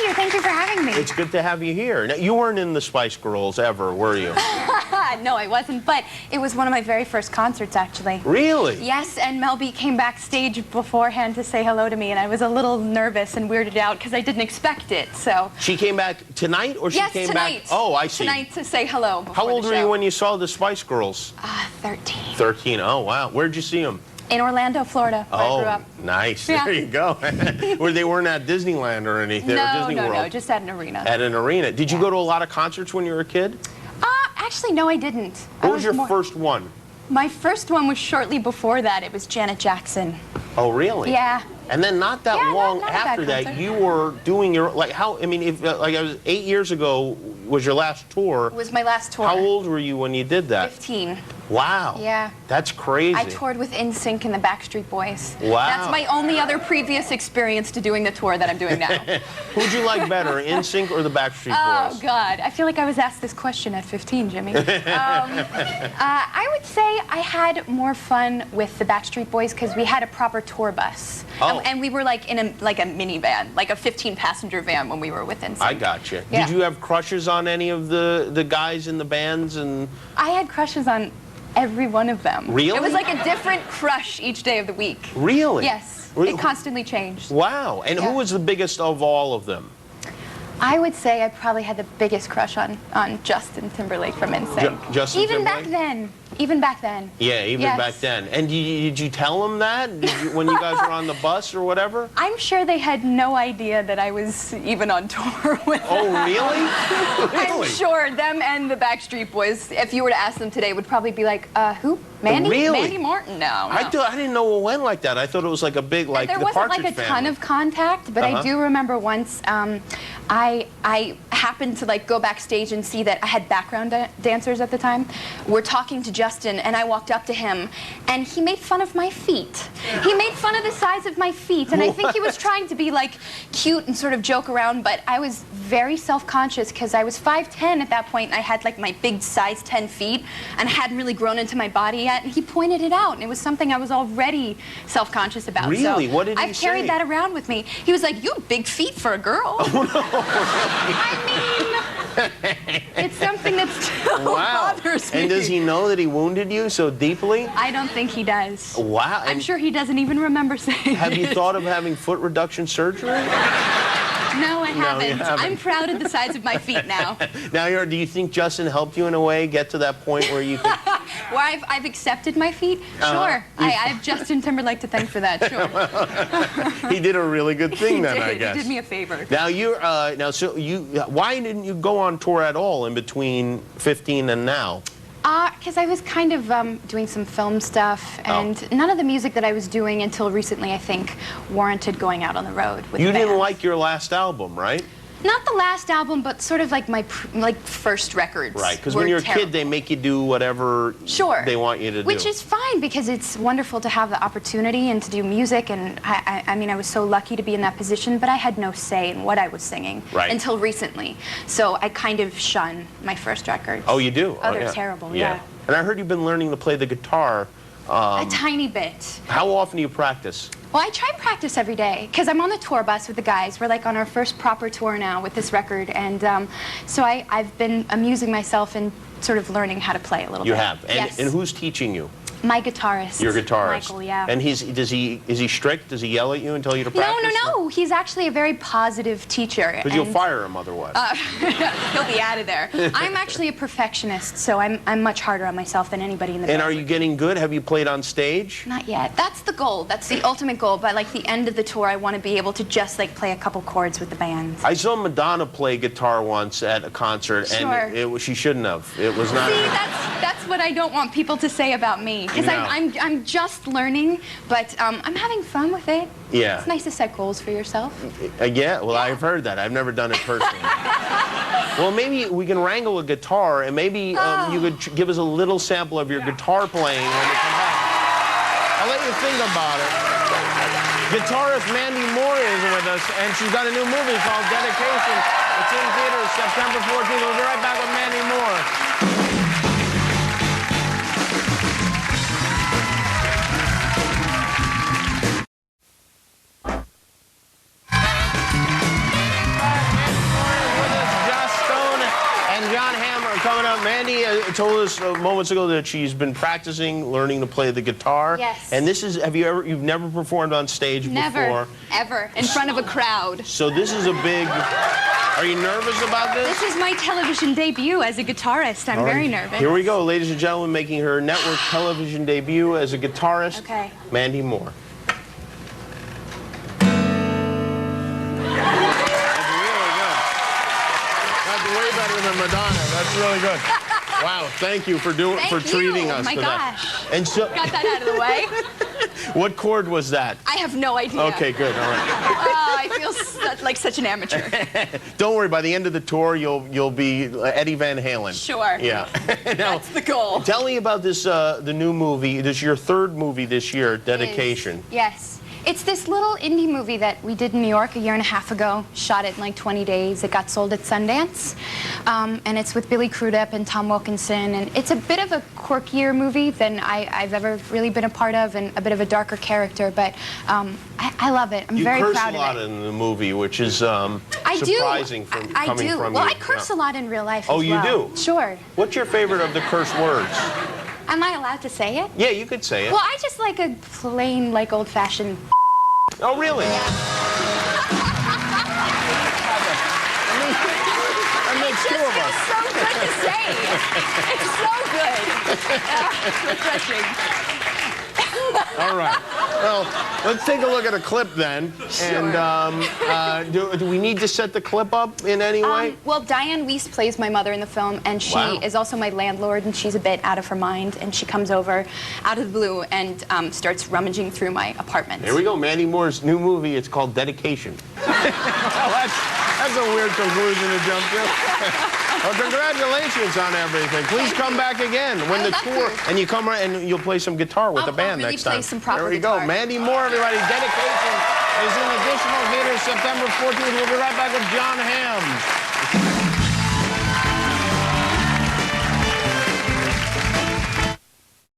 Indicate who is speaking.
Speaker 1: you. Thank you for having me.
Speaker 2: It's good to have you here. Now, you weren't in the Spice Girls ever, were you?
Speaker 1: No, I wasn't, but it was one of my very first concerts, actually.
Speaker 2: Really?
Speaker 1: Yes, and Mel B came backstage beforehand to say hello to me, and I was a little nervous and weirded out because I didn't expect it, so...
Speaker 2: She came back tonight, or she came
Speaker 1: tonight.
Speaker 2: back... Oh, I see.
Speaker 1: Tonight to say hello before
Speaker 2: How old
Speaker 1: the
Speaker 2: were
Speaker 1: show.
Speaker 2: you when you saw the Spice Girls?
Speaker 1: 13.
Speaker 2: 13. Oh, wow. Where'd you see them?
Speaker 1: In Orlando, Florida, where I grew up.
Speaker 2: Nice.
Speaker 1: Yeah.
Speaker 2: There you go. Where they weren't at Disneyland or anything, or Disney World?
Speaker 1: No, just at an arena.
Speaker 2: At an arena. Did you go to a lot of concerts when you were a kid?
Speaker 1: Actually, no, I didn't.
Speaker 2: What was your first one?
Speaker 1: My first one was shortly before that. It was Janet Jackson.
Speaker 2: Oh, really?
Speaker 1: Yeah.
Speaker 2: And then not that long after that, you were doing your, like, how, I mean, if, like, I was 8 years ago was your last tour.
Speaker 1: It was my last tour.
Speaker 2: How old were you when you did that?
Speaker 1: 15.
Speaker 2: Wow.
Speaker 1: Yeah.
Speaker 2: That's crazy.
Speaker 1: I toured with NSYNC and the Backstreet Boys.
Speaker 2: Wow.
Speaker 1: That's my only other previous experience to doing the tour that I'm doing now.
Speaker 2: Who'd you like better, NSYNC or the Backstreet Boys?
Speaker 1: Oh, God. I feel like I was asked this question at 15, Jimmy. I would say I had more fun with the Backstreet Boys because we had a proper tour bus.
Speaker 2: Oh.
Speaker 1: And we were like in a minivan, like a 15-passenger van when we were with NSYNC.
Speaker 2: I got you.
Speaker 1: Yeah.
Speaker 2: Did you have crushes on any of the guys in the bands? And
Speaker 1: I had crushes on every one of them.
Speaker 2: Really?
Speaker 1: It was like a different crush each day of the week.
Speaker 2: Really?
Speaker 1: Yes.
Speaker 2: Really?
Speaker 1: It constantly changed.
Speaker 2: Wow. And who
Speaker 1: Yeah.
Speaker 2: was the biggest of all of them?
Speaker 1: I would say I probably had the biggest crush on Justin Timberlake from NSYNC.
Speaker 2: Justin
Speaker 1: Even
Speaker 2: Timberlake?
Speaker 1: back then. Even back then.
Speaker 2: Yeah, even
Speaker 1: Yes.
Speaker 2: back then. And did you tell him that when you guys were on the bus or whatever?
Speaker 1: I'm sure they had no idea that I was even on tour with them.
Speaker 2: Oh, really?
Speaker 1: I'm
Speaker 2: Really?
Speaker 1: sure them and the Backstreet Boys, if you were to ask them today, would probably be like, who? Mandy?
Speaker 2: Really?
Speaker 1: Mandy Martin? No.
Speaker 2: I didn't know it went like that. I thought it was like a big, like
Speaker 1: there
Speaker 2: the
Speaker 1: wasn't
Speaker 2: Partridge
Speaker 1: like a
Speaker 2: Family.
Speaker 1: ton of contact, but I do remember once I happened to like go backstage and see that I had background dancers at the time. We're talking to Justin, and I walked up to him, and he made fun of my feet. He made fun of the size of my feet, and I think he was trying to be like cute and sort of joke around, but I was very self-conscious because I was 5'10" at that point, and I had like my big size 10 feet, and I hadn't really grown into my body yet, and he pointed it out, and it was something I was already self-conscious about.
Speaker 2: Really?
Speaker 1: So
Speaker 2: What did he
Speaker 1: I've carried
Speaker 2: say?
Speaker 1: that around with me. He was like, "You have big feet for a girl." I mean, it's something that still bothers me.
Speaker 2: And does he know that he wounded you so deeply?
Speaker 1: I don't think he does.
Speaker 2: Wow.
Speaker 1: I'm sure he doesn't even remember saying
Speaker 2: Have you
Speaker 1: it.
Speaker 2: thought of having foot reduction surgery?
Speaker 1: No, I haven't.
Speaker 2: haven't.
Speaker 1: I'm proud of the size of my feet now.
Speaker 2: Now, do you think Justin helped you in a way get to that point where you could...
Speaker 1: Where I've accepted my feet? Sure. I have Justin Timberlake to thank for that, sure.
Speaker 2: He did a really good thing then, I
Speaker 1: He
Speaker 2: guess.
Speaker 1: did me a favor.
Speaker 2: Now, why didn't you go on tour at all in between 15 and now?
Speaker 1: Because I was kind of doing some film stuff, and none of the music that I was doing until recently, I think, warranted going out on the road with
Speaker 2: You didn't
Speaker 1: bands.
Speaker 2: like your last album, right?
Speaker 1: Not the last album, but sort of like my first records.
Speaker 2: Right, because
Speaker 1: were
Speaker 2: when you're a
Speaker 1: terrible.
Speaker 2: kid, they make you do whatever they want you to do.
Speaker 1: Which is fine, because it's wonderful to have the opportunity and to do music, and I mean, I was so lucky to be in that position, but I had no say in what I was singing until recently. So I kind of shun my first records.
Speaker 2: Oh, you do?
Speaker 1: Oh, they're terrible, yeah.
Speaker 2: And I heard you've been learning to play the guitar.
Speaker 1: A tiny bit.
Speaker 2: How often do you practice?
Speaker 1: Well, I try and practice every day, because I'm on the tour bus with the guys. We're like on our first proper tour now with this record, and so I've been amusing myself and sort of learning how to play a little bit.
Speaker 2: You have? And,
Speaker 1: yes.
Speaker 2: And who's teaching you?
Speaker 1: My guitarist.
Speaker 2: Your guitarist.
Speaker 1: Michael, yeah.
Speaker 2: And is he strict? Does he yell at you and tell you to practice?
Speaker 1: No. He's actually a very positive teacher.
Speaker 2: Because you'll fire him otherwise.
Speaker 1: He'll be out of there. I'm actually a perfectionist, so I'm much harder on myself than anybody in the band.
Speaker 2: And are you getting good? Have you played on stage?
Speaker 1: Not yet. That's the goal. That's the ultimate goal. By like the end of the tour, I want to be able to just like play a couple chords with the band.
Speaker 2: I saw Madonna play guitar once at a concert, and she shouldn't have. It was not.
Speaker 1: See, that's what I don't want people to say about me, because I'm just learning, but I'm having fun with it.
Speaker 2: Yeah.
Speaker 1: It's nice to set goals for yourself.
Speaker 2: Yeah, well, I've heard that. I've never done it personally. Well, maybe we can wrangle a guitar, and maybe you could give us a little sample of your guitar playing when we come back. I'll let you think about it. Guitarist Mandy Moore is with us, and she's got a new movie called Dedication. It's in theaters September 14th. We'll be right back with Mandy Moore. Mandy told us moments ago that she's been practicing, learning to play the guitar.
Speaker 1: Yes.
Speaker 2: And this is, you've never performed on stage before?
Speaker 1: Never, ever, in front of a crowd.
Speaker 2: So this is a big, are you nervous about this?
Speaker 1: This is my television debut as a guitarist. I'm very nervous.
Speaker 2: Here we go, ladies and gentlemen, making her network television debut as a guitarist,
Speaker 1: Okay.
Speaker 2: Mandy Moore. Way better than Madonna. That's really good. Wow, thank you for treating us
Speaker 1: to that. Oh my gosh.
Speaker 2: And so,
Speaker 1: got that out of the way.
Speaker 2: What chord was that?
Speaker 1: I have no idea.
Speaker 2: Okay, good. All right.
Speaker 1: I feel like such an amateur.
Speaker 2: Don't worry. By the end of the tour, you'll be Eddie Van Halen.
Speaker 1: Sure.
Speaker 2: Yeah. Now,
Speaker 1: that's the goal.
Speaker 2: Tell me about this the new movie. This is your third movie this year, Dedication.
Speaker 1: Yes. It's this little indie movie that we did in New York a year and a half ago. Shot it in like 20 days. It got sold at Sundance. And it's with Billy Crudup and Tom Wilkinson. And it's a bit of a quirkier movie than I've ever really been a part of, and a bit of a darker character. But I love it. I'm very proud of it.
Speaker 2: You curse a lot in the movie, which is surprising from coming from you.
Speaker 1: Well, I curse a lot in real life as well.
Speaker 2: Oh, you do?
Speaker 1: Sure.
Speaker 2: What's your favorite of the curse words?
Speaker 1: Am I allowed to say it?
Speaker 2: Yeah, you could say it.
Speaker 1: Well, I just like a plain, like, old-fashioned...
Speaker 2: Oh, really?
Speaker 1: Yeah.
Speaker 2: That makes two of us.
Speaker 1: It's so good to say. It's so good. Refreshing.
Speaker 2: All right. Well, let's take a look at a clip then.
Speaker 1: Sure.
Speaker 2: And do we need to set the clip up in any way?
Speaker 1: Well, Diane Weiss plays my mother in the film, and she is also my landlord, and she's a bit out of her mind, and she comes over out of the blue and starts rummaging through my apartment.
Speaker 2: Here we go, Mandy Moore's new movie. It's called Dedication. Well, that's a weird conclusion to jump to. Well, congratulations on everything. Please come back again when the tour, and you come right and you'll play some guitar with the band next time.
Speaker 1: Play some proper
Speaker 2: there we
Speaker 1: guitar.
Speaker 2: go, Mandy Moore, everybody. Dedication is in additional theaters September 14th. We'll be right back with John Hamm.